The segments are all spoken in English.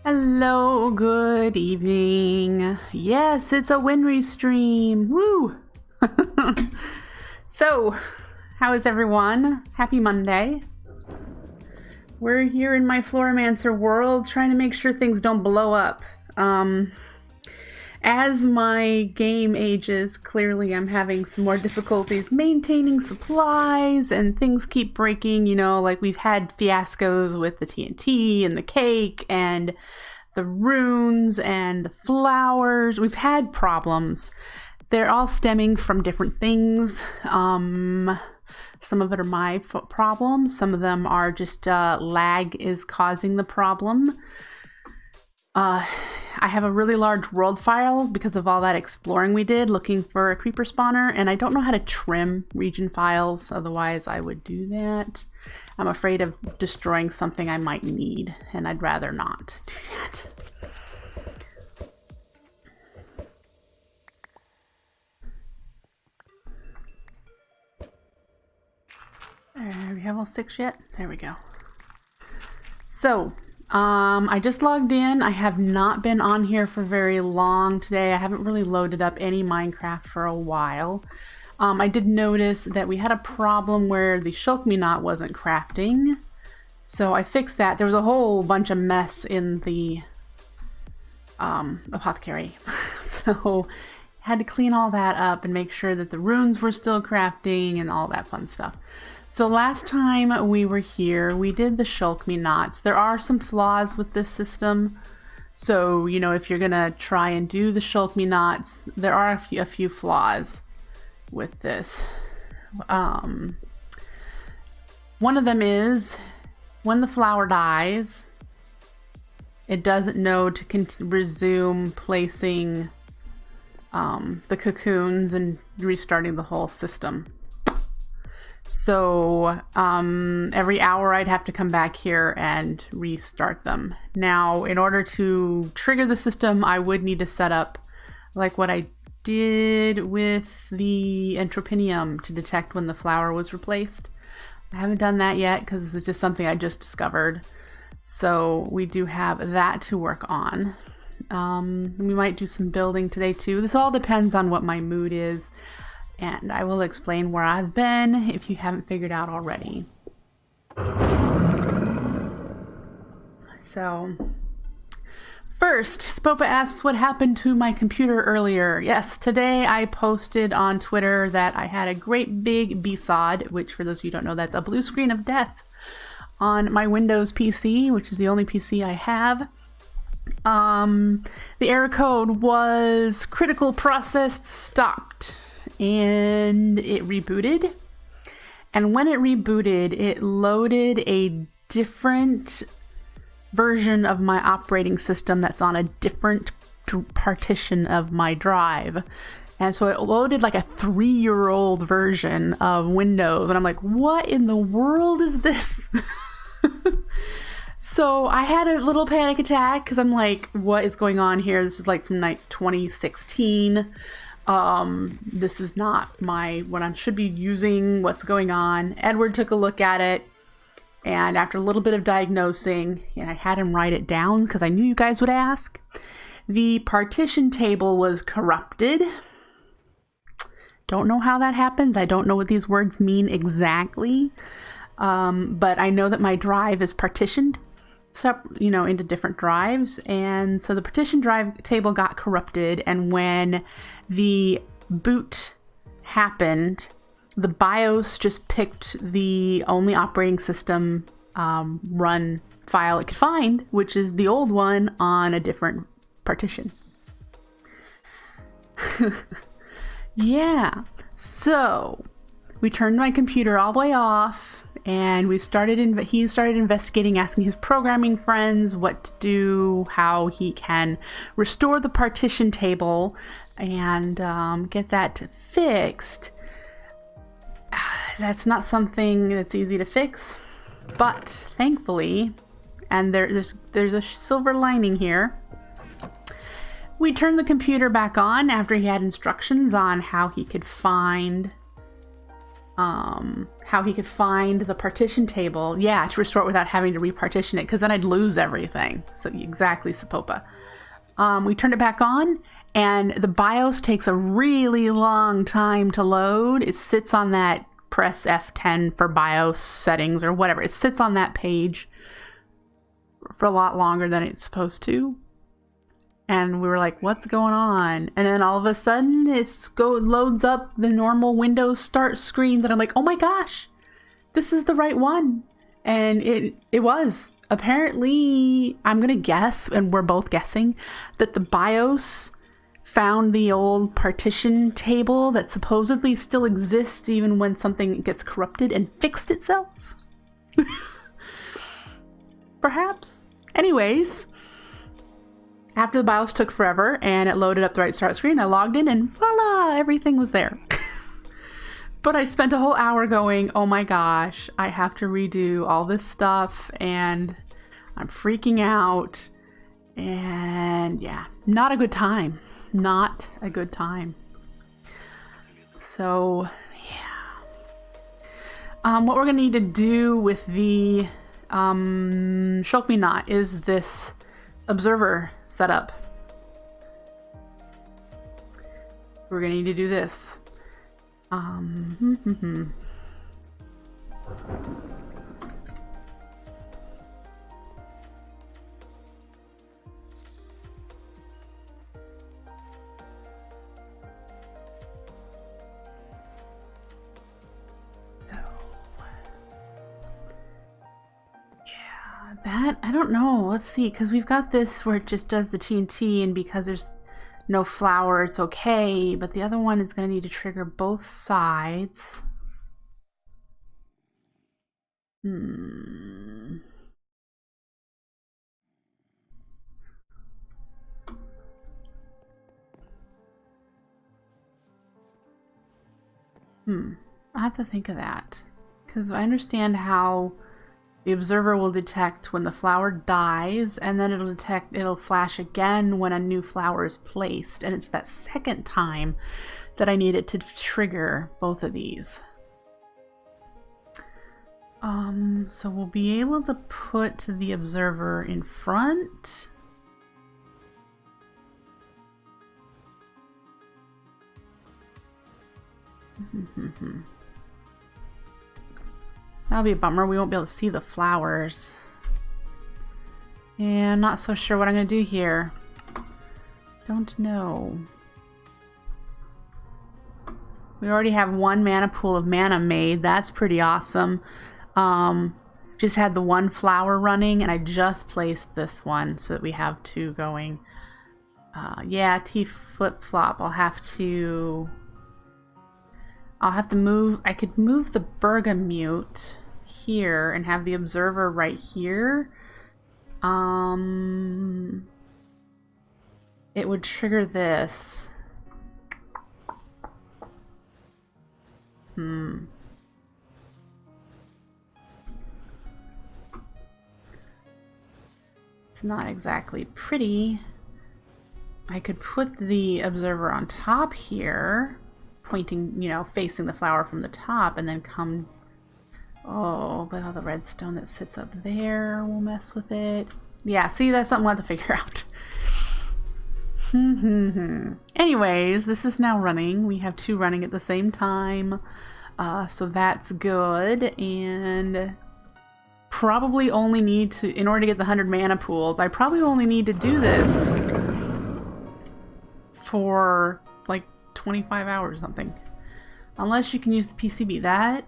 Hello, good evening. Yes, it's a WINRY'S stream. Woo! So, how is everyone? Happy Monday. We're here in my Floramancer world trying to make sure things don't blow up. As my game ages, clearly I'm having some more difficulties maintaining supplies and things keep breaking, you know, like we've had fiascos with the TNT and the cake and the runes and the flowers. We've had problems. They're all stemming from different things. Some of it are my problems. Some of them are just lag is causing the problem. I have a really large world file because of all that exploring we did looking for a creeper spawner, and I don't know how to trim region files, otherwise I would do that. I'm afraid of destroying something I might need, and I'd rather not do that. Are we level 6 yet? There we go. So, I just logged in. I have not been on here for very long today. I haven't really loaded up any Minecraft for a while. I did notice that we had a problem where the Shulk wasn't crafting. So I fixed that. There was a whole bunch of mess in the apothecary. So had to clean all that up and make sure that the runes were still crafting and all that fun stuff. So last time we were here, we did the Shulk knots. There are some flaws with this system. So, you know, if you're gonna try and do the Shulk knots, there are a few flaws with this. One of them is when the flower dies, it doesn't know to resume placing the cocoons and restarting the whole system. So every hour I'd have to come back here and restart them. Now, in order to trigger the system, I would need to set up like what I did with the entropinium to detect when the flower was replaced. I haven't done that yet because this is just something I just discovered. So we do have that to work on. We might do some building today too. This all depends on what my mood is. And I will explain where I've been if you haven't figured out already. So, first, Spopa asks what happened to my computer earlier. Yes, today I posted on Twitter that I had a great big BSOD, which for those of you who don't know, that's a blue screen of death on my Windows PC, which is the only PC I have. The error code was critical processed stopped. And it rebooted, and when it rebooted, it loaded a different version of my operating system that's on a different partition of my drive. And so it loaded like a 3-year-old version of Windows, and I'm like, what in the world is this? So I had a little panic attack because I'm like, what is going on here? This is like from like 2016. This is not what I should be using, what's going on. Edward took a look at it, and after a little bit of diagnosing, and I had him write it down because I knew you guys would ask, the partition table was corrupted. Don't know how that happens. I don't know what these words mean exactly. But I know that my drive is partitioned, you know, into different drives, and so the partition drive table got corrupted, and when the boot happened, the BIOS just picked the only operating system run file it could find, which is the old one on a different partition. Yeah, so we turned my computer all the way off, and he started investigating, asking his programming friends what to do, how he can restore the partition table and get that fixed. That's not something that's easy to fix, but thankfully, and there's a silver lining here, we turned the computer back on after he had instructions on how he could find how he could find the partition table. Yeah, to restore it without having to repartition it, because then I'd lose everything. So exactly, Sapopa. We turned it back on, and the BIOS takes a really long time to load. It sits on that press F10 for BIOS settings or whatever. It sits on that page for a lot longer than it's supposed to. And we were like, what's going on? And then all of a sudden loads up the normal Windows start screen that I'm like, oh my gosh, this is the right one. And it was. Apparently, I'm going to guess, and we're both guessing, that the BIOS found the old partition table that supposedly still exists even when something gets corrupted and fixed itself. Perhaps. Anyways, after the BIOS took forever and it loaded up the right start screen, I logged in and voila, everything was there. But I spent a whole hour going, oh my gosh, I have to redo all this stuff and I'm freaking out. And yeah, not a good time. Not a good time. So, yeah. What we're going to need to do with the Shulk Me Not is this observer setup. We're going to need to do this. That, I don't know. Let's see, because we've got this where it just does the TNT, and because there's no flower, it's okay. But the other one is going to need to trigger both sides. I have to think of that, because I understand how the observer will detect when the flower dies, and then it'll flash again when a new flower is placed. And it's that second time that I need it to trigger both of these. So we'll be able to put the observer in front. That'll be a bummer. We won't be able to see the flowers. Yeah, I'm not so sure what I'm going to do here. Don't know. We already have one mana pool of mana made. That's pretty awesome. Just had the one flower running, and I just placed this one so that we have two going. Yeah, T flip-flop. I'll have to move. I could move the bergamot here and have the observer right here. It would trigger this. It's not exactly pretty. I could put the observer on top here, pointing, you know, facing the flower from the top, and then come... Oh, but all the redstone that sits up there will mess with it. Yeah, see, that's something we'll have to figure out. Anyways, this is now running. We have two running at the same time. So that's good. And probably only need to, in order to get the 100 mana pools, I probably only need to do this for like 25 hours or something. Unless you can use the PCB. That,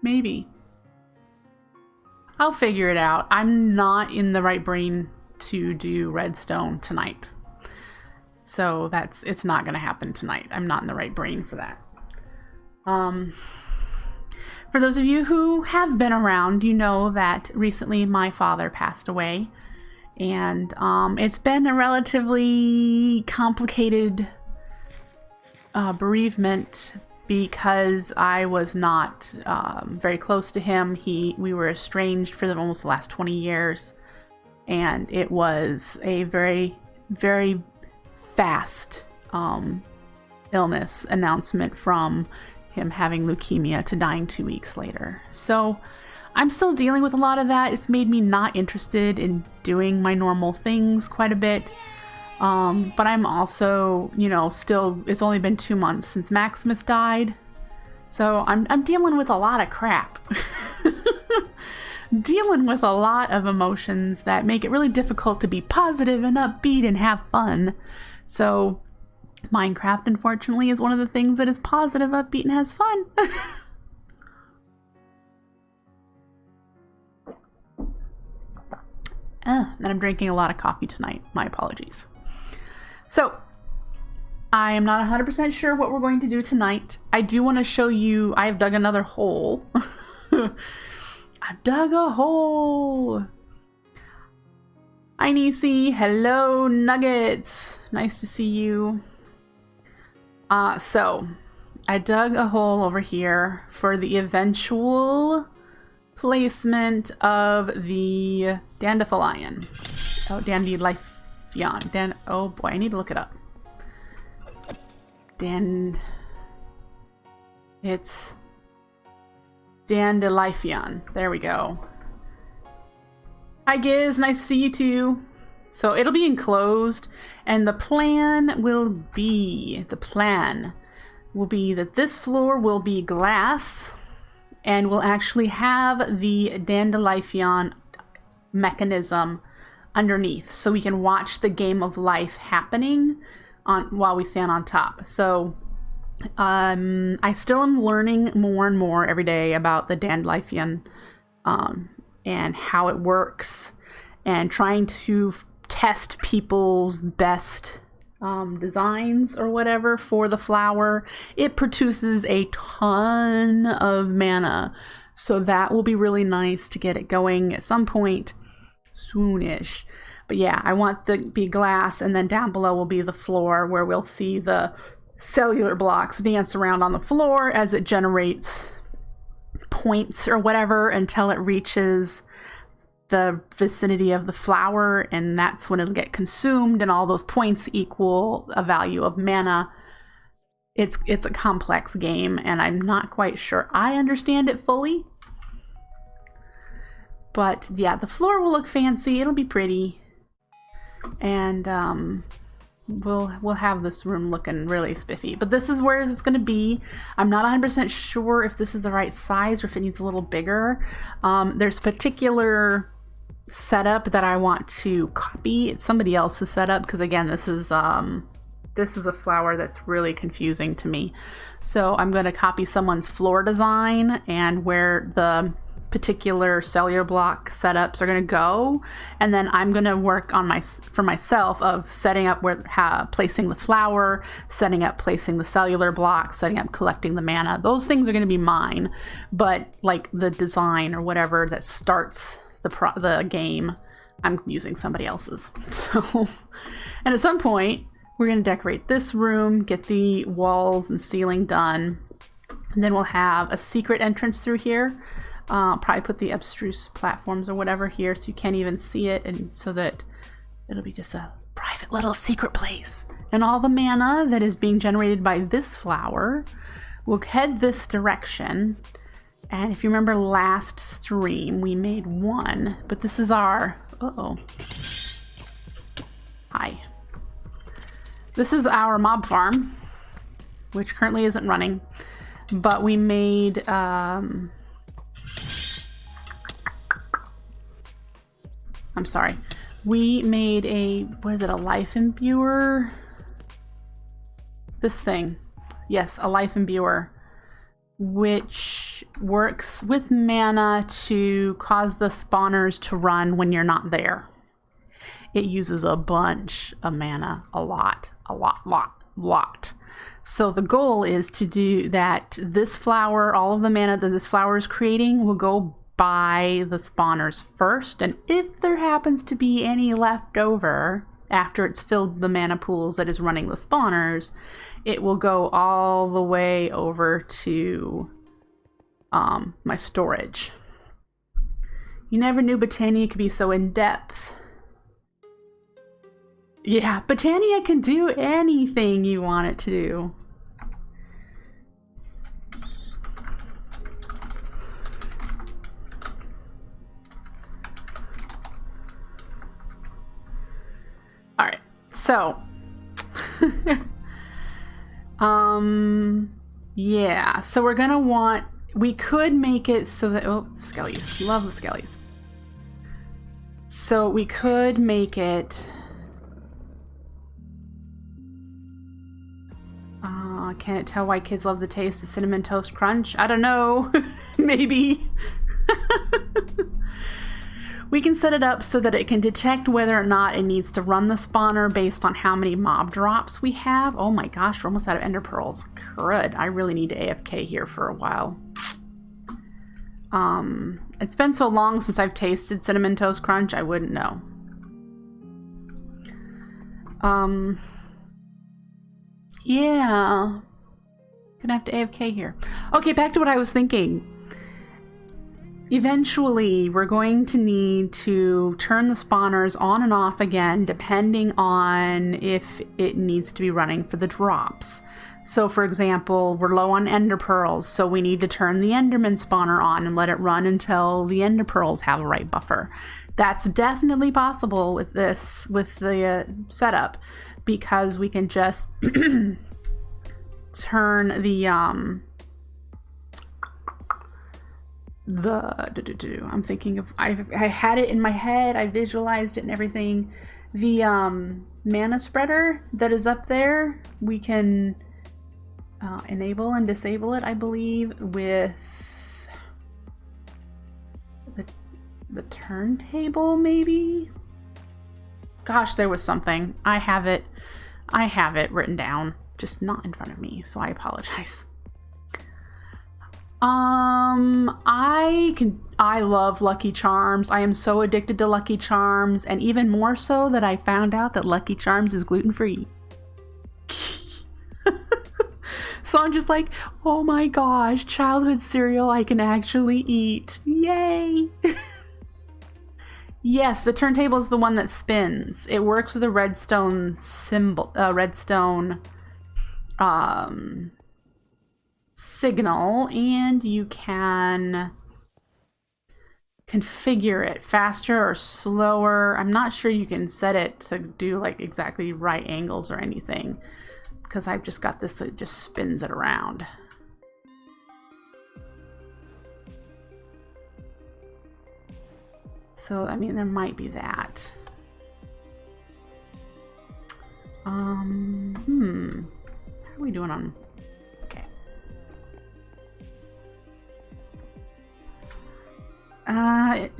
maybe. I'll figure it out. I'm not in the right brain to do redstone tonight. So it's not going to happen tonight. I'm not in the right brain for that. For those of you who have been around, you know that recently my father passed away. And it's been a relatively complicated bereavement because I was not very close to him. We were estranged for almost the last 20 years. And it was a very, very fast illness announcement from him having leukemia to dying 2 weeks later. So I'm still dealing with a lot of that. It's made me not interested in doing my normal things quite a bit. But I'm also, you know, still, it's only been 2 months since Maximus died. So I'm dealing with a lot of crap. Dealing with a lot of emotions that make it really difficult to be positive and upbeat and have fun. So Minecraft, unfortunately, is one of the things that is positive, upbeat, and has fun. And I'm drinking a lot of coffee tonight. My apologies. So, I am not 100% sure what we're going to do tonight. I do want to show you, I have dug another hole. I've dug a hole. Hi, Nisi. Hello, Nuggets. Nice to see you. So, I dug a hole over here for the eventual placement of the Dandelion. Oh, Dandelion. Oh boy, I need to look it up. It's Dandelion. There we go. Hi Giz, nice to see you too. So it'll be enclosed, and the plan will be that this floor will be glass, and we'll actually have the Dandelion mechanism underneath, so we can watch the game of life happening while we stand on top. So I still am learning more and more every day about the Dandelion and how it works, and trying to test people's best designs or whatever for the flower. It produces a ton of mana, so that will be really nice to get it going at some point soonish. But yeah, I want the be glass, and then down below will be the floor, where we'll see the cellular blocks dance around on the floor as it generates points or whatever until it reaches the vicinity of the flower, and that's when it'll get consumed, and all those points equal a value of mana. It's a complex game, and I'm not quite sure I understand it fully. But yeah, the floor will look fancy, it'll be pretty, and we'll have this room looking really spiffy. But this is where it's going to be. I'm not 100% sure if this is the right size or if it needs a little bigger. There's a particular setup that I want to copy. It's somebody else's setup, because again, this is a flower that's really confusing to me. So I'm going to copy someone's floor design and where the particular cellular block setups are going to go, and then I'm going to work on for myself of setting up placing the flower, setting up placing the cellular block, setting up collecting the mana. Those things are going to be mine, but like the design or whatever that starts the game, I'm using somebody else's. So, and at some point we're going to decorate this room, get the walls and ceiling done, and then we'll have a secret entrance through here. Probably put the abstruse platforms or whatever here so you can't even see it, and so that it'll be just a private little secret place. And all the mana that is being generated by this flower will head this direction. And if you remember last stream, we made one, but this is our, hi. This is our mob farm, which currently isn't running, but we made, we made a, what is it, a life imbuer? This thing. Yes, a life imbuer, which works with mana to cause the spawners to run when you're not there. It uses a bunch of mana, a lot. So the goal is to do that this flower, all of the mana that this flower is creating will go by the spawners first, and if there happens to be any left over after it's filled the mana pools that is running the spawners, it will go all the way over to my storage. You never knew Botania could be so in-depth. Yeah, Botania can do anything you want it to do. All right, so yeah, so we're gonna want, we could make it so that, oh, skellies, love the skellies. So we could make it, can't tell why kids love the taste of Cinnamon Toast Crunch. I don't know, maybe. We can set it up so that it can detect whether or not it needs to run the spawner based on how many mob drops we have. Oh my gosh, we're almost out of ender pearls. Crud, I really need to AFK here for a while. It's been so long since I've tasted Cinnamon Toast Crunch, I wouldn't know. Yeah. Gonna have to AFK here. Okay, back to what I was thinking. Eventually, we're going to need to turn the spawners on and off again, depending on if it needs to be running for the drops. So, for example, we're low on ender pearls, so we need to turn the enderman spawner on and let it run until the ender pearls have the right buffer. That's definitely possible with this, with the setup, because we can just turn the I'm thinking of, I had it in my head, I visualized it and everything. The mana spreader that is up there, we can enable and disable it, I believe, with the turntable, maybe? Gosh, there was something. I have it written down, just not in front of me, so I apologize. I love Lucky Charms. I am so addicted to Lucky Charms, and even more so that I found out that Lucky Charms is gluten-free. So I'm just like, oh my gosh, childhood cereal I can actually eat. Yay! Yes, the turntable is the one that spins. It works with a redstone symbol, redstone signal, and you can configure it faster or slower. I'm not sure you can set it to do like exactly right angles or anything, because I've just got this that just spins it around. So, I mean, there might be that. How are we doing on... Okay.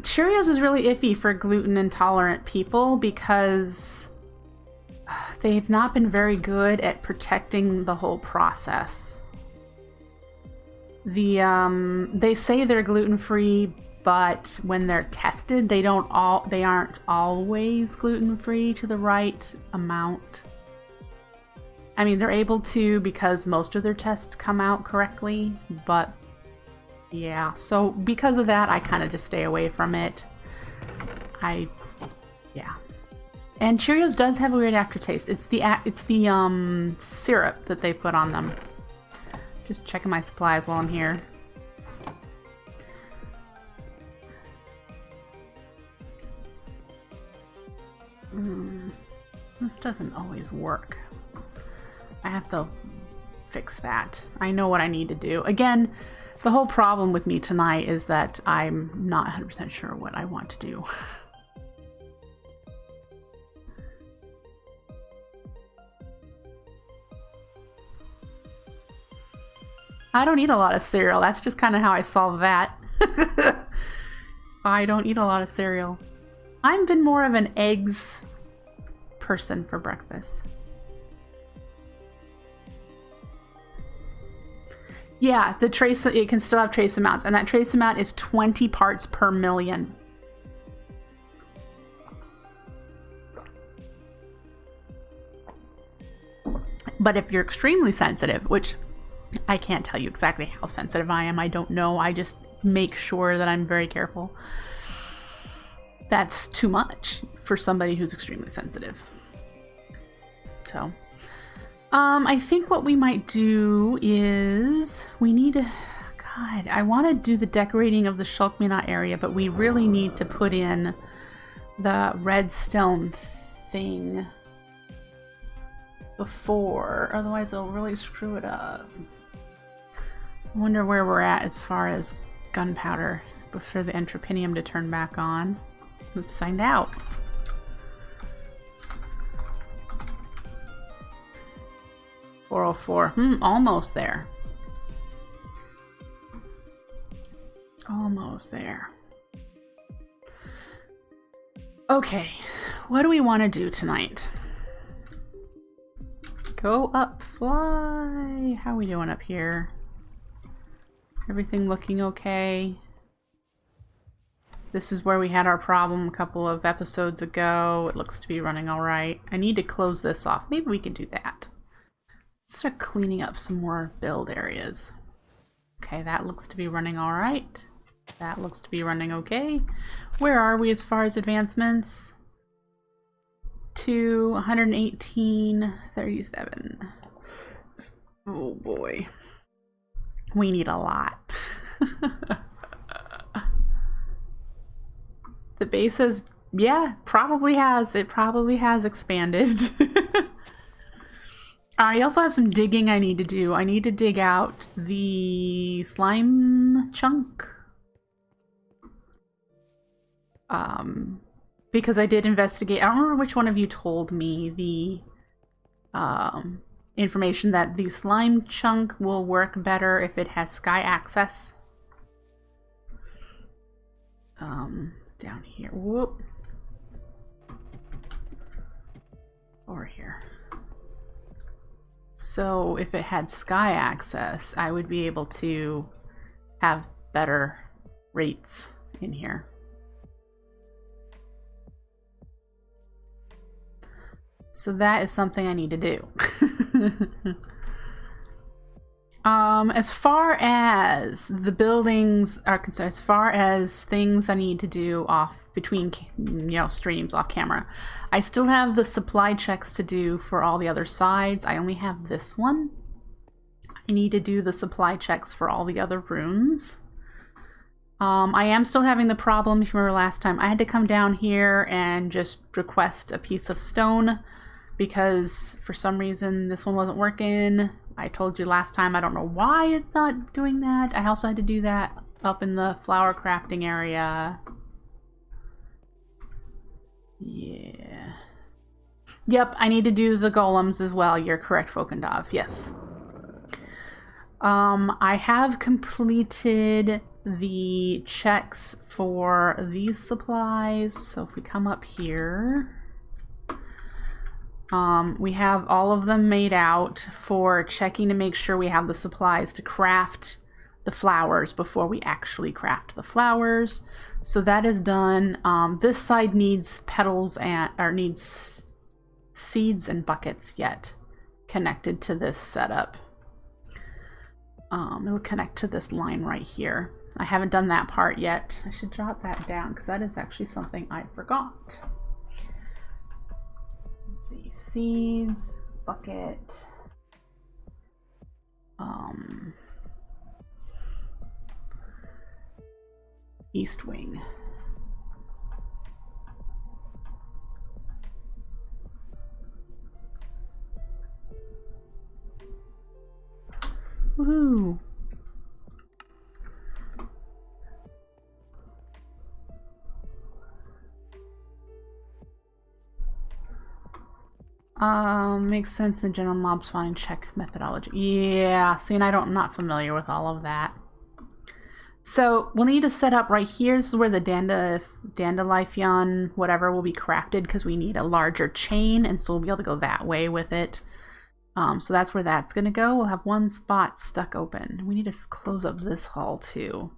Cheerios is really iffy for gluten intolerant people because they've not been very good at protecting the whole process. They say they're gluten-free, but when they're tested, they aren't always gluten-free to the right amount. I mean, they're able to because most of their tests come out correctly, but yeah. So because of that, I kind of just stay away from it. Yeah. And Cheerios does have a weird aftertaste. It's the syrup that they put on them. Just checking my supplies while I'm here. This doesn't always work. I have to fix that. I know what I need to do. Again, the whole problem with me tonight is that I'm not 100% sure what I want to do. I don't eat a lot of cereal. That's just kind of how I solve that. I don't eat a lot of cereal. I've been more of an eggs person for breakfast. Yeah, the trace, it can still have trace amounts, and that trace amount is 20 parts per million. But if you're extremely sensitive, which I can't tell you exactly how sensitive I am, I don't know, I just make sure that I'm very careful. That's too much for somebody who's extremely sensitive. So, I think what we might do is we need to, God, I want to do the decorating of the Shulk area, but we really need to put in the redstone thing before, otherwise it'll really screw it up. I wonder where we're at as far as gunpowder for the entropinium to turn back on. Let's find out. $404. Almost there. Almost there. Okay, what do we want to do tonight? Go up, fly. How are we doing up here? Everything looking okay? This is where we had our problem a couple of episodes ago. It looks to be running all right. I need to close this off. Maybe we can do that. Let's start cleaning up some more build areas. Okay, that looks to be running all right. That looks to be running okay. Where are we as far as advancements? To 118.37. Oh boy. We need a lot. The base has, yeah, probably has. It probably has expanded. I also have some digging I need to do. I need to dig out the slime chunk. Because I did investigate. I don't remember which one of you told me the information that the slime chunk will work better if it has sky access. Down here. Whoop. Over here. So if it had sky access, I would be able to have better rates in here. So that is something I need to do. As far as the buildings are concerned, as far as things I need to do between streams off camera, I still have the supply checks to do for all the other sides. I only have this one. I need to do the supply checks for all the other runes. I am still having the problem, if you remember last time, I had to come down here and just request a piece of stone because for some reason this one wasn't working. I told you last time, I don't know why it's not doing that. I also had to do that up in the flower crafting area. Yeah. Yep, I need to do the golems as well. You're correct, Fokendov. Yes. I have completed the checks for these supplies. So if we come up here, we have all of them made out for checking to make sure we have the supplies to craft the flowers before we actually craft the flowers. So that is done. This side needs petals needs seeds and buckets yet connected to this setup. It will connect to this line right here. I haven't done that part yet. I should jot that down because that is actually something I forgot. Let's see, seeds, bucket, east wing. Woohoo! Makes sense in general mob spawning check methodology. Yeah, see, and I'm not familiar with all of that. So we'll need to set up right here. This is where the Dandelion whatever will be crafted because we need a larger chain, and so we'll be able to go that way with it. So that's where that's going to go. We'll have one spot stuck open. We need to close up this hall too.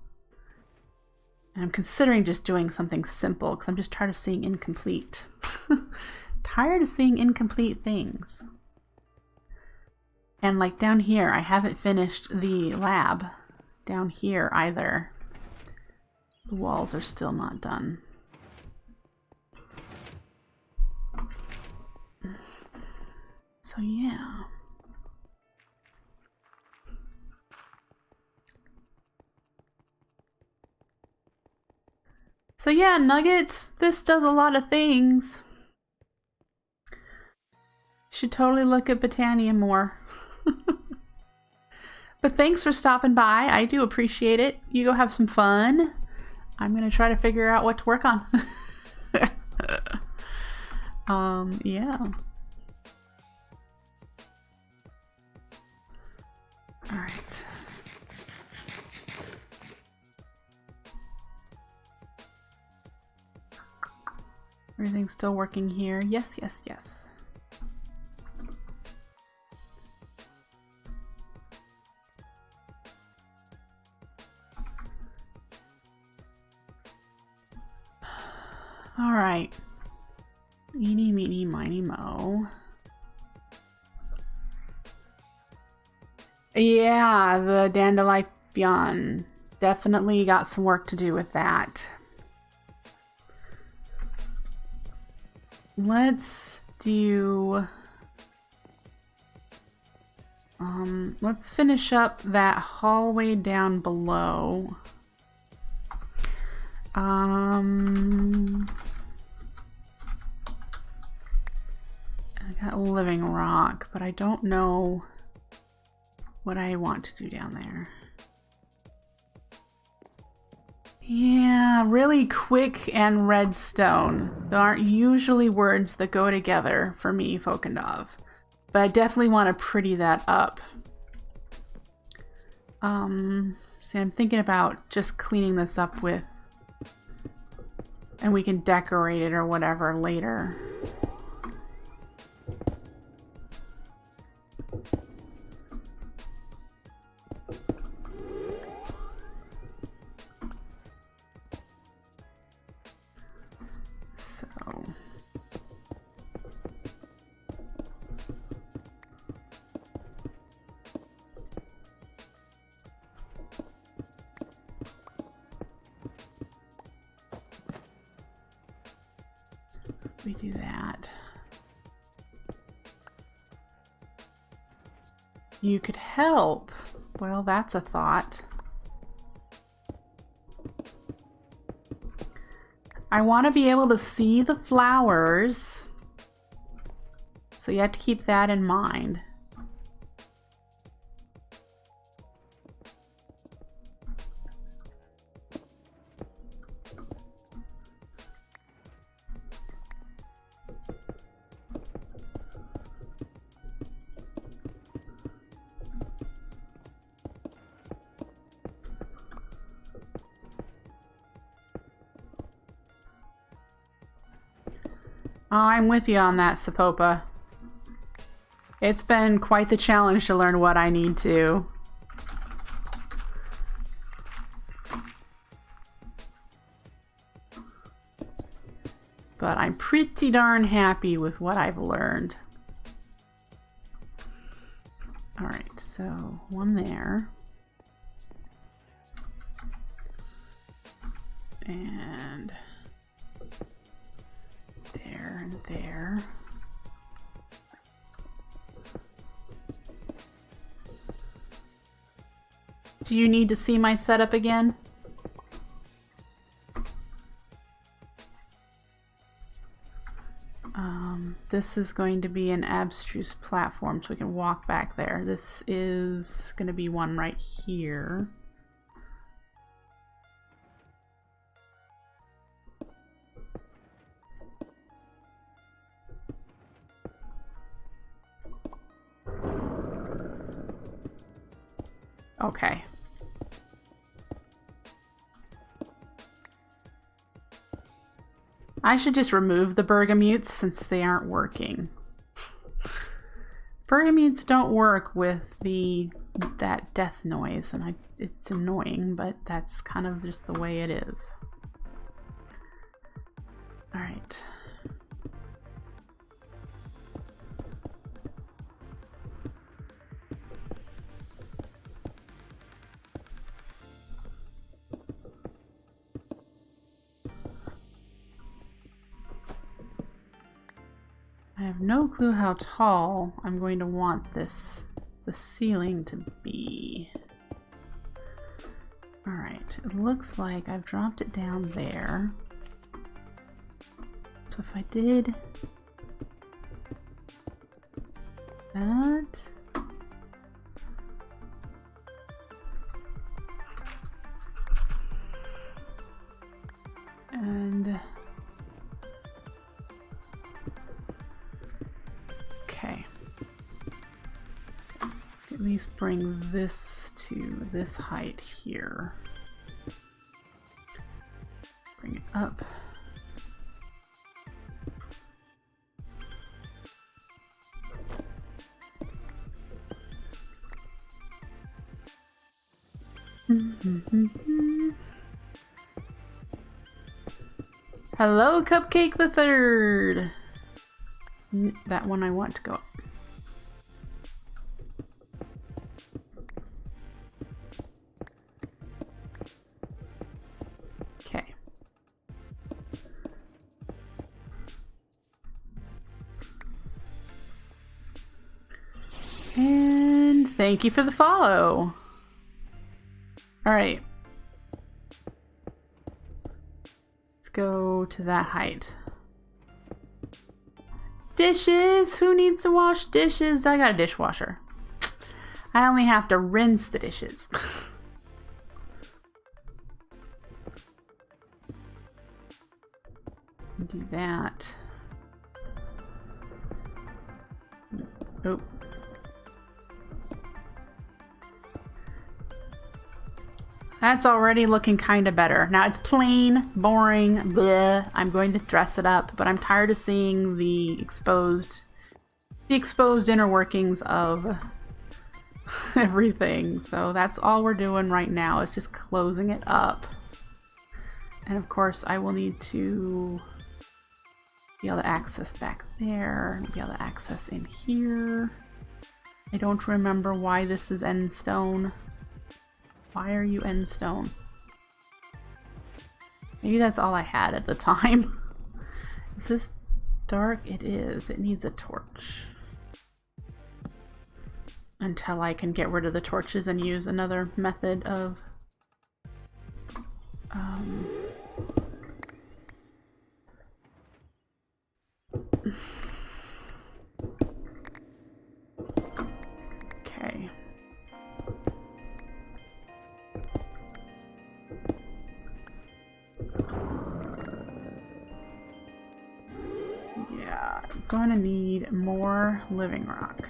And I'm considering just doing something simple because I'm just tired of seeing incomplete. Tired of seeing incomplete things. And like down here, I haven't finished the lab down here either. The walls are still not done. So yeah. So yeah, nuggets, this does a lot of things. Should totally look at Botania more. But thanks for stopping by. I do appreciate it. You go have some fun. I'm gonna try to figure out what to work on. Yeah. All right. Everything's still working here. Yes, yes, yes. All right. Eeny, meeny, miny, mo. Yeah, the Dandelion. Definitely got some work to do with that. Let's do... let's finish up that hallway down below. I got living rock, but I don't know what I want to do down there. Yeah, really quick and redstone. There aren't usually words that go together for me, Fokendov. But I definitely want to pretty that up. See, I'm thinking about just cleaning this up with... and we can decorate it or whatever later. So... we do that. You could help. Well, that's a thought. I want to be able to see the flowers, so you have to keep that in mind. Oh, I'm with you on that, Sapopa. It's been quite the challenge to learn what I need to. But I'm pretty darn happy with what I've learned. Alright, so one there. And... there and there. Do you need to see my setup again? This is going to be an abstruse platform so we can walk back there. This is going to be one right here. Okay. I should just remove the bergamutes since they aren't working. Bergamutes don't work with that death noise, and it's annoying, but that's kind of just the way it is. All right. have no clue how tall I'm going to want the ceiling to be. Alright, it looks like I've dropped it down there. So if I did that, and okay, at least bring this to this height here. Bring it up. Hello, Cupcake the Third. That one I want to go up. Okay. And thank you for the follow. All right. Let's go to that height. Dishes! Who needs to wash dishes? I got a dishwasher. I only have to rinse the dishes. Do that. Oh. That's already looking kind of better. Now it's plain, boring, bleh. I'm going to dress it up, but I'm tired of seeing the exposed inner workings of everything. So that's all we're doing right now, is just closing it up. And of course I will need to be able to access back there, and be able to access in here. I don't remember why this is end stone. Why are you end stone? Maybe that's all I had at the time. Is this dark? It is. It needs a torch. Until I can get rid of the torches and use another method of okay. Yeah, I'm gonna need more living rock.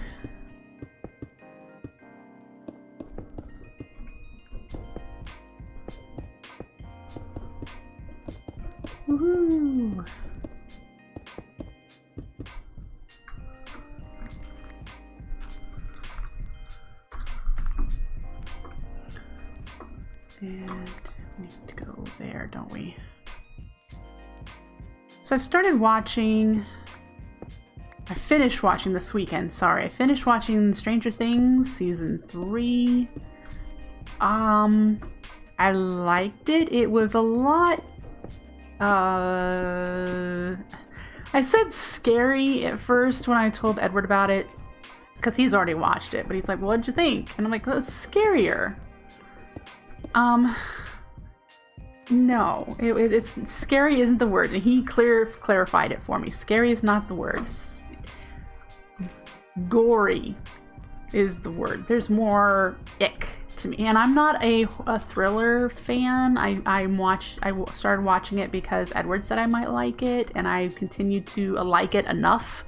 Woohoo! And we need to go there, don't we? So I've started watching... I finished watching this weekend, sorry. I finished watching Stranger Things Season 3. I liked it. It was a lot... I said scary at first when I told Edward about it, because he's already watched it, but he's like, what'd you think? And I'm like, well, it was scarier. No, it's scary isn't the word, and he clarified it for me. Scary is not the word. Gory is the word. There's more ick to me, and I'm not a thriller fan. I started watching it because Edward said I might like it, and I continued to like it enough.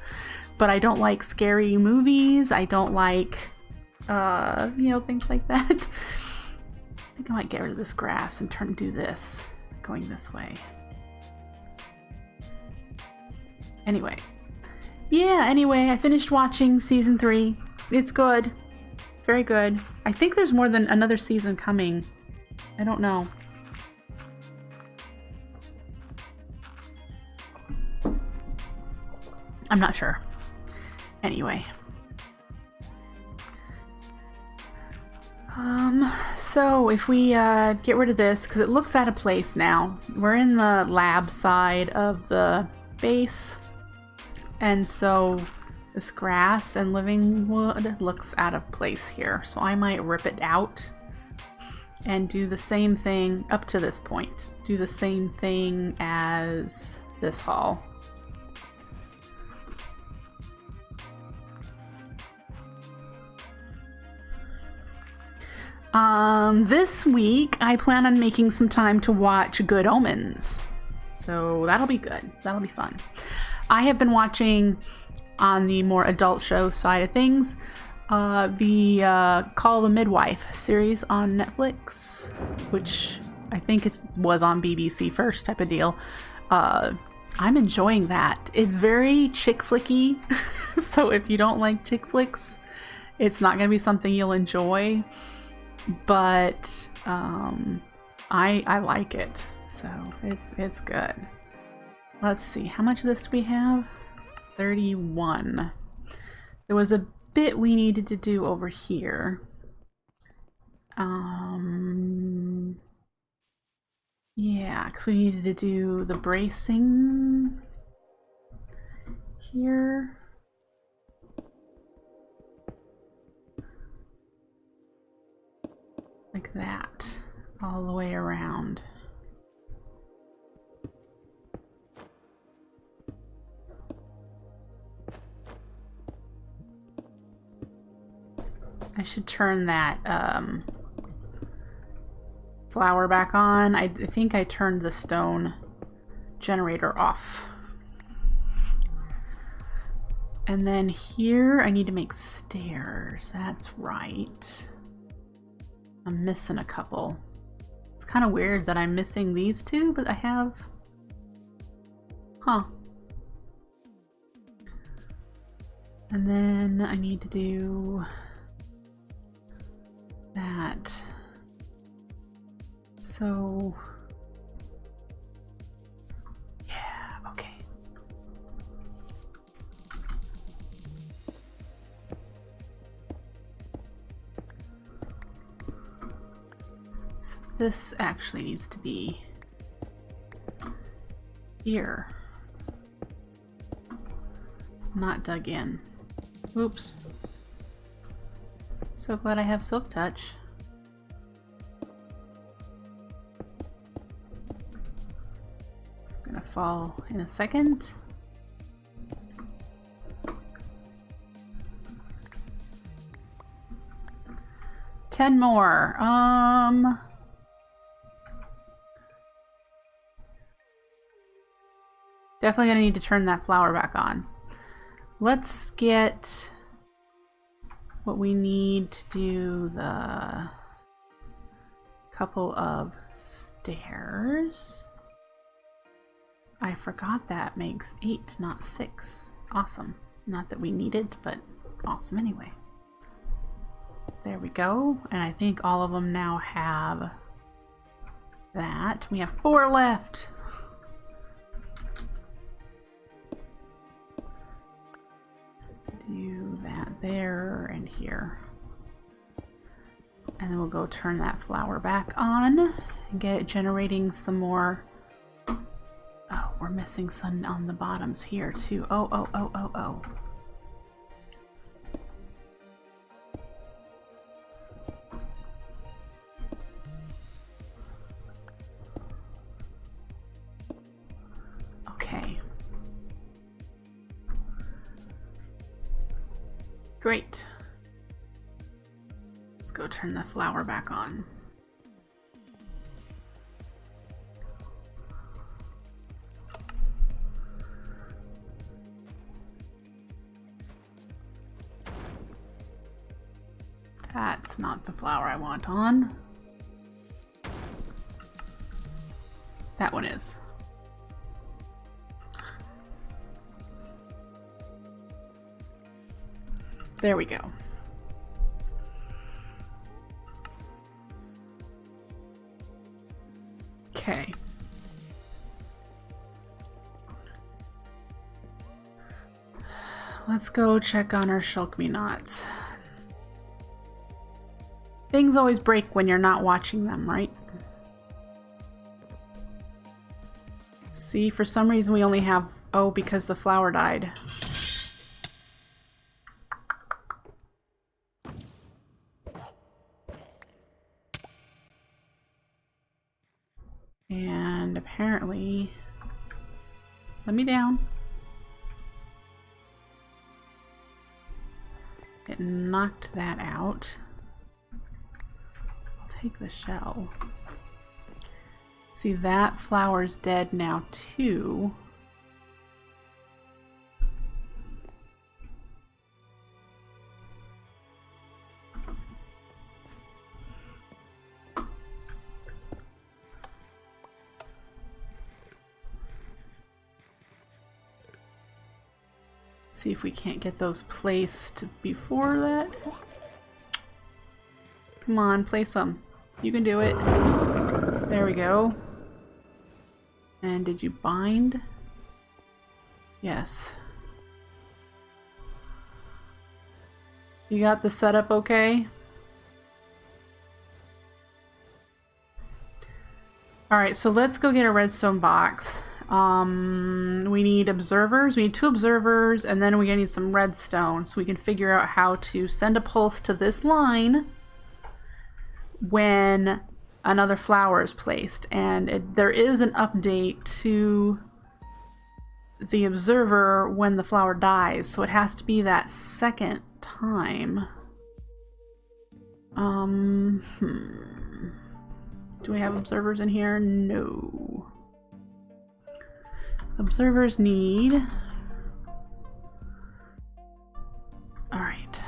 But I don't like scary movies. I don't like, things like that. I think I might get rid of this grass and do this, going this way. Anyway. Yeah, anyway, I finished watching Season 3. It's good. Very good. I think there's more than another season coming. I don't know. I'm not sure. Anyway. So if we get rid of this, because it looks out of place now. We're in the lab side of the base. And so this grass and living wood looks out of place here. So I might rip it out and do the same thing up to this point. Do the same thing as this hall. This week I plan on making some time to watch Good Omens. So that'll be good. That'll be fun. I have been watching, on the more adult show side of things, the Call the Midwife series on Netflix, which I think it was on BBC first type of deal. I'm enjoying that. It's very chick flicky, so if you don't like chick flicks, it's not going to be something you'll enjoy. But I like it, so it's good. Let's see, how much of this do we have? 31. There was a bit we needed to do over here. Yeah, because we needed to do the bracing here. Like that, all the way around. I should turn that flower back on. I think I turned the stone generator off. And then here I need to make stairs. That's right. I'm missing a couple. It's kind of weird that I'm missing these two, but I have... Huh. And then I need to do that. So... yeah, okay. This actually needs to be here, not dug in. Oops. So glad I have Silk Touch. I'm gonna fall in a second. Ten more. Definitely gonna need to turn that flower back on. Let's get what we need to do, the couple of stairs. I forgot that makes 8, not 6. Awesome. Not that we need it, but awesome anyway. There we go. And I think all of them now have that. We have 4 left. Do that there and here. And then we'll go turn that flower back on and get it generating some more. Oh, we're missing some on the bottoms here too. Oh. Okay. Great. Let's go turn the flower back on. That's not the flower I want on. That one is. There we go. Okay. Let's go check on our Shulk knots. Things always break when you're not watching them, right? See, for some reason we only have... oh, because the flower died. Let me down. It knocked that out. I'll take the shell. See, that flower's dead now too. See if we can't get those placed before that. Come on, place them. You can do it. There we go. And did you bind? Yes. You got the setup okay? Alright, so let's go get a redstone box. We need observers. We need 2 observers, and then we're gonna need some redstone so we can figure out how to send a pulse to this line when another flower is placed. And there is an update to the observer when the flower dies, so it has to be that second time. Do we have observers in here? No. Observers need... Alright.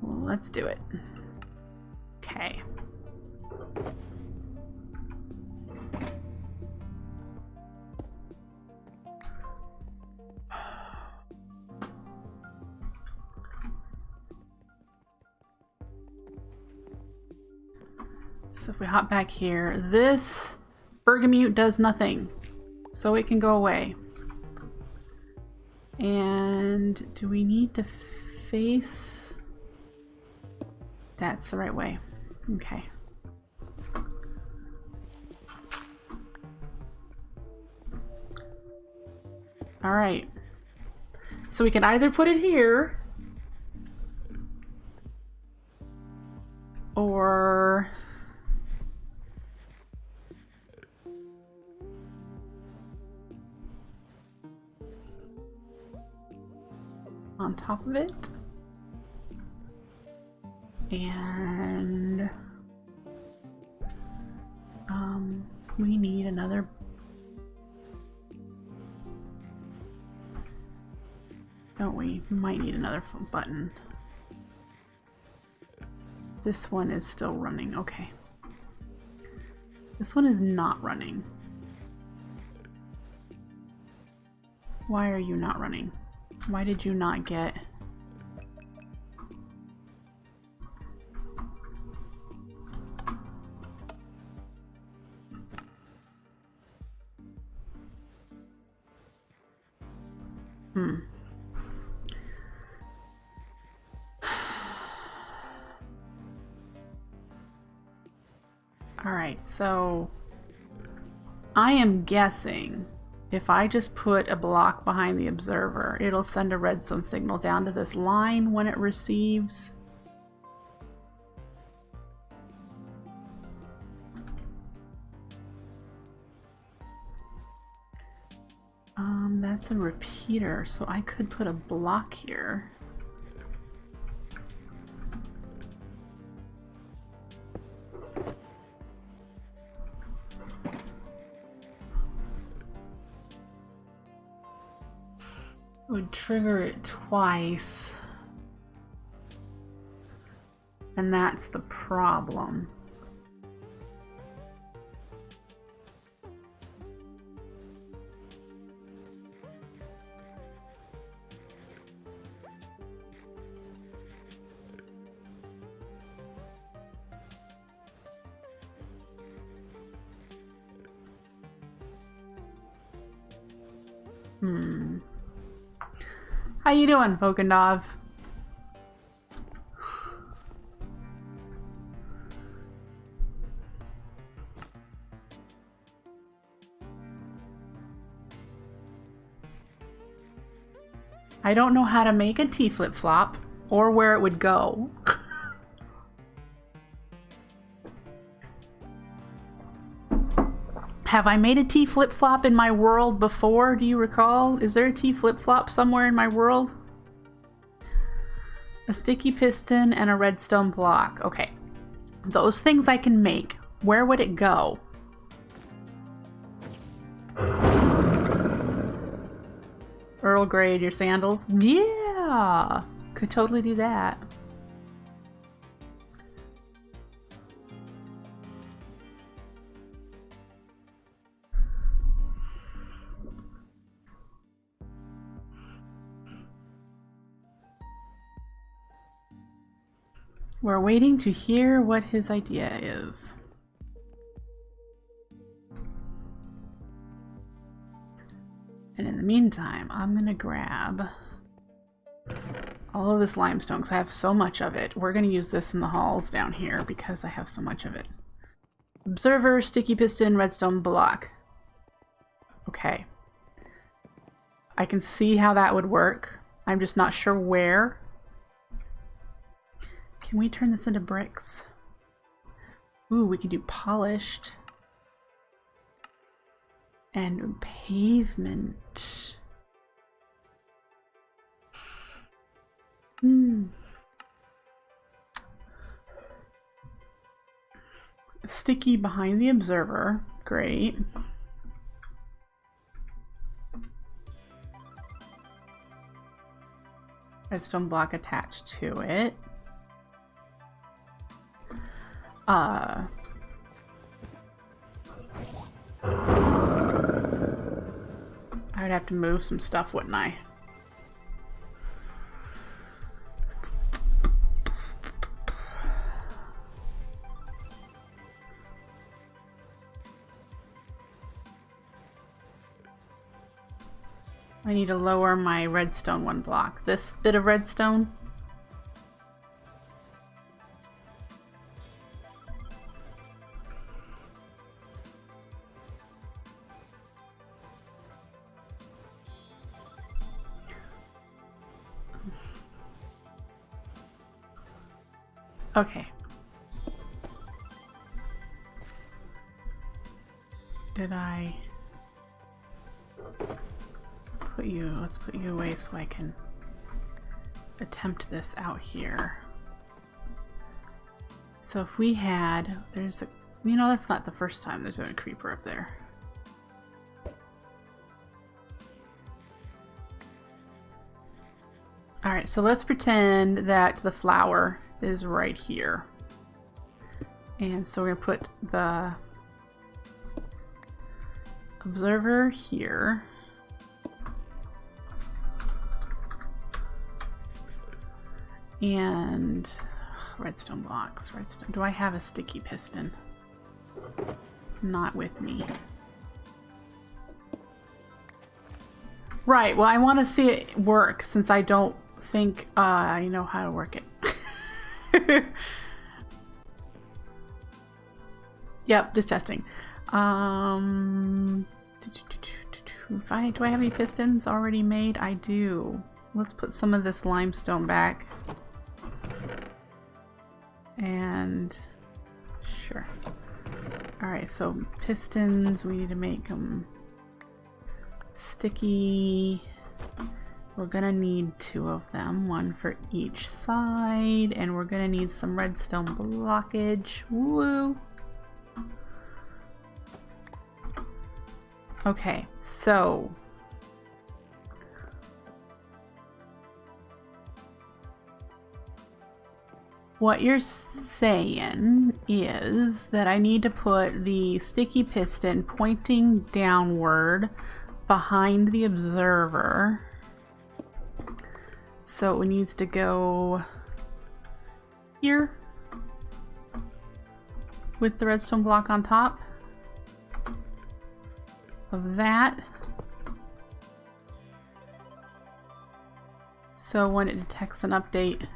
Well, let's do it. Okay. So if we hop back here, this bergamot does nothing, so it can go away. And do we need to face? That's the right way. Okay. All right. So we can either put it here or on top of it, and we need another. Don't we? We might need another button. This one is still running. Okay. This one is not running. Why are you not running? Why did you not get... Alright, so I am guessing if I just put a block behind the observer, it'll send a redstone signal down to this line when it receives. That's a repeater, so I could put a block here. Would trigger it twice, and that's the problem. How you doing, Vokandov? I don't know how to make a T flip-flop or where it would go. Have I made a T flip-flop in my world before? Do you recall? Is there a T flip-flop somewhere in my world? A sticky piston and a redstone block. Okay. Those things I can make. Where would it go? Earl Grey, your sandals? Yeah! Could totally do that. We're waiting to hear what his idea is. And in the meantime, I'm gonna grab all of this limestone because I have so much of it. We're gonna use this in the halls down here because I have so much of it. Observer, sticky piston, redstone block. Okay. I can see how that would work. I'm just not sure where. Can we turn this into bricks? Ooh, we can do polished. And pavement. Sticky behind the observer. Great. Redstone block attached to it. I would have to move some stuff, wouldn't I? I need to lower my redstone one block. This bit of redstone. Okay. Did I put you, let's put you away so I can attempt this out here. So if we had, there's a, you know, that's not the first time there's a creeper up there. Alright, so let's pretend that the flower is right here. And so we're going to put the observer here. And redstone blocks. Redstone. Do I have a sticky piston? Not with me. Right, well I want to see it work since I don't think I know how to work it. Yep, just testing. Do I have any pistons already made? I do. Let's put some of this limestone back. And sure. Alright, so pistons, we need to make them sticky. We're gonna need 2 of them, 1 for each side, and we're gonna need some redstone blockage. Woo! Okay, so what you're saying is that I need to put the sticky piston pointing downward behind the observer. So it needs to go here with the redstone block on top of that. So when it detects an update,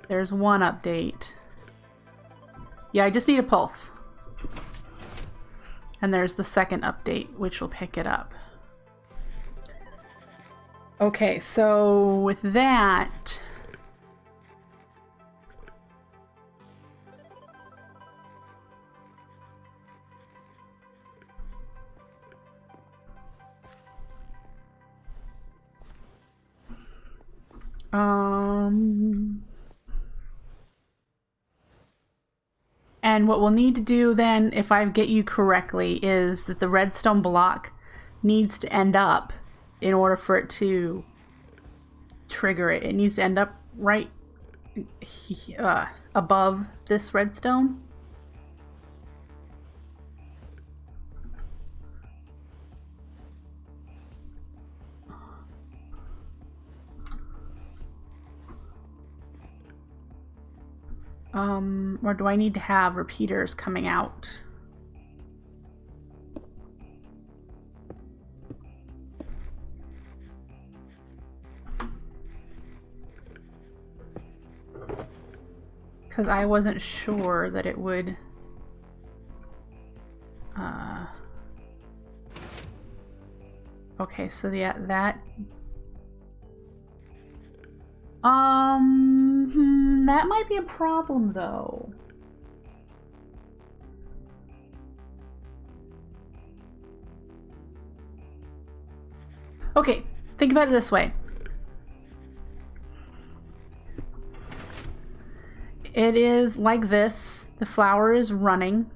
there's one update. Yeah, I just need a pulse. And there's the second update, which will pick it up. Okay, so with that... And what we'll need to do then, if I get you correctly, is that the redstone block needs to end up in order for it to trigger it. It needs to end up right above this redstone. Or do I need to have repeaters coming out? Because I wasn't sure that it would... Okay, so yeah, that... that might be a problem, though. Okay, think about it this way. It is like this. The flower is running.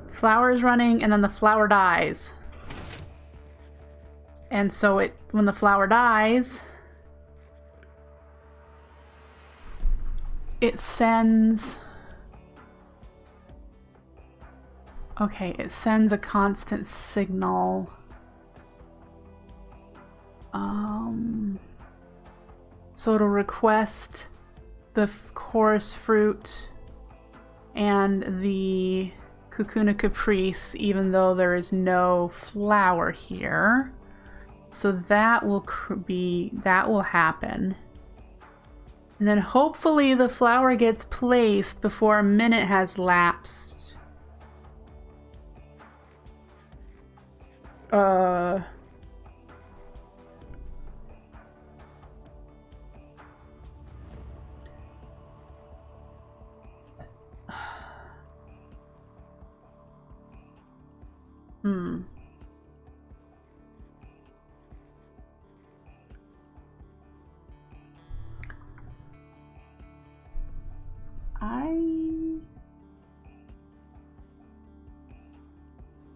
Flower is running, and then the flower dies. And so when the flower dies, it sends... Okay, it sends a constant signal. So it'll request the chorus fruit and the Cucuna Caprice, even though there is no flower here. So that will happen. And then hopefully the flower gets placed before a minute has lapsed.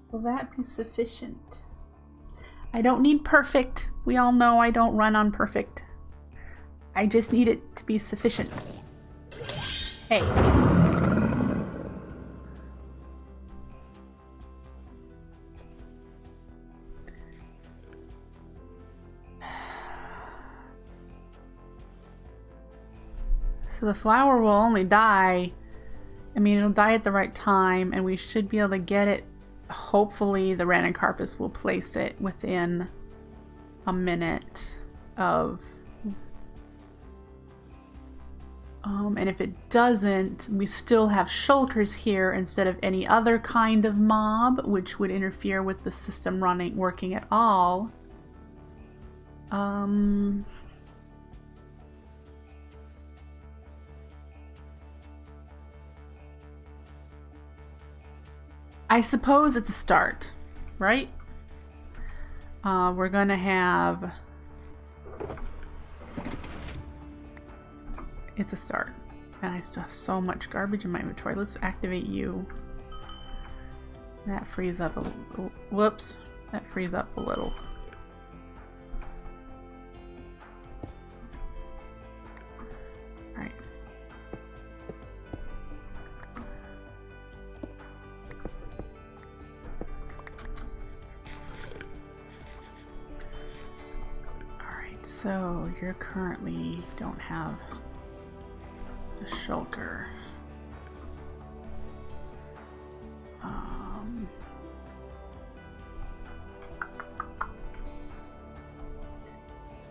Will that be sufficient? I don't need perfect. We all know I don't run on perfect. I just need it to be sufficient. Hey. So the flower will only die. I mean, it'll die at the right time, and we should be able to get it. Hopefully the Ranuncarpus will place it within a minute of... and if it doesn't, we still have shulkers here instead of any other kind of mob, which would interfere with the system working at all. I suppose it's a start, right? We're gonna have... It's a start. And I still have so much garbage in my inventory. Let's activate you. That frees up a little. Whoops. That frees up a little. Alright. Alright, so you're currently don't have a shulker.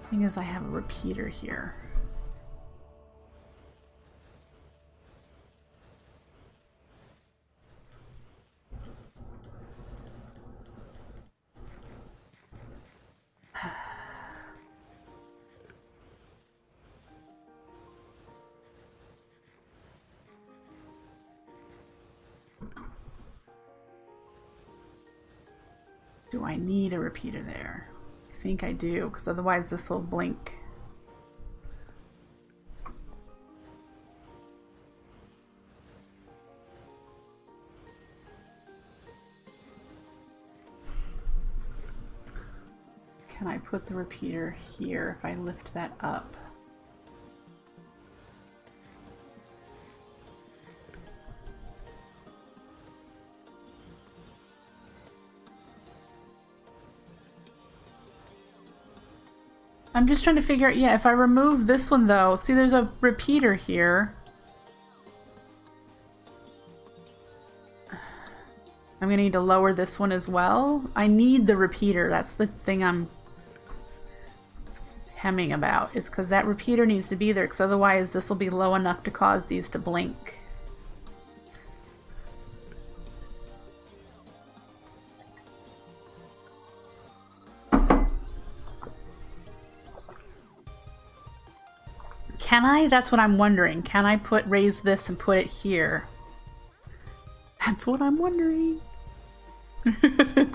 Thing is, I have a repeater here. Do I need a repeater there? I think I do, because otherwise this will blink. Can I put the repeater here if I lift that up? I'm just trying to figure out, yeah, if I remove this one though, see there's a repeater here. I'm gonna need to lower this one as well. I need the repeater, that's the thing I'm hemming about, is because that repeater needs to be there, because otherwise this will be low enough to cause these to blink. Can I? That's what I'm wondering. Can I raise this and put it here? That's what I'm wondering. Okay.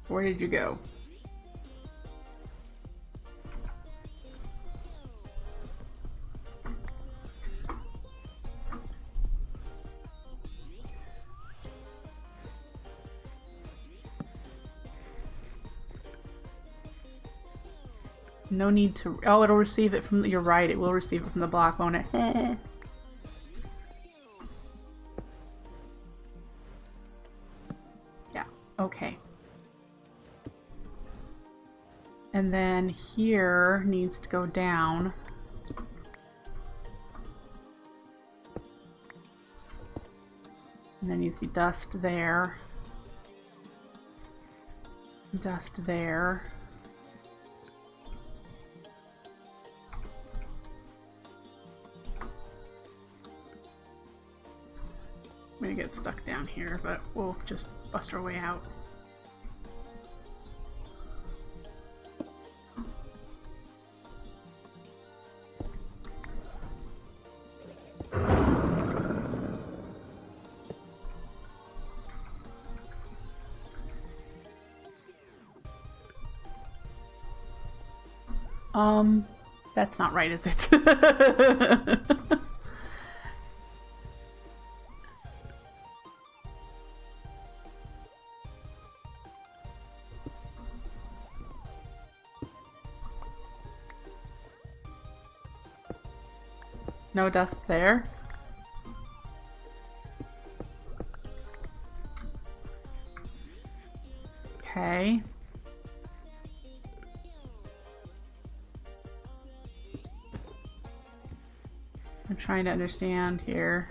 Where did you go? No need to... Oh, it'll receive it from... You're right, it will receive it from the block, won't it? Yeah, okay. And then here needs to go down. And there needs to be dust there. Dust there. I'm gonna get stuck down here, but we'll just bust our way out. That's not right, is it? No dust there. Okay. I'm trying to understand here.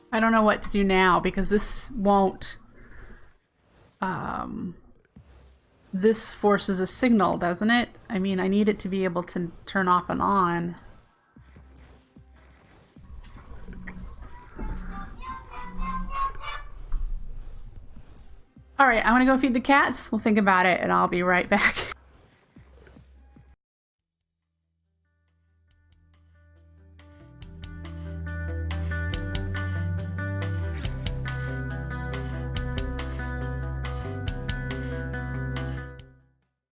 I don't know what to do now because this won't... this forces a signal, doesn't it? I mean, I need it to be able to turn off and on. Alright, I'm gonna go feed the cats. We'll think about it and I'll be right back.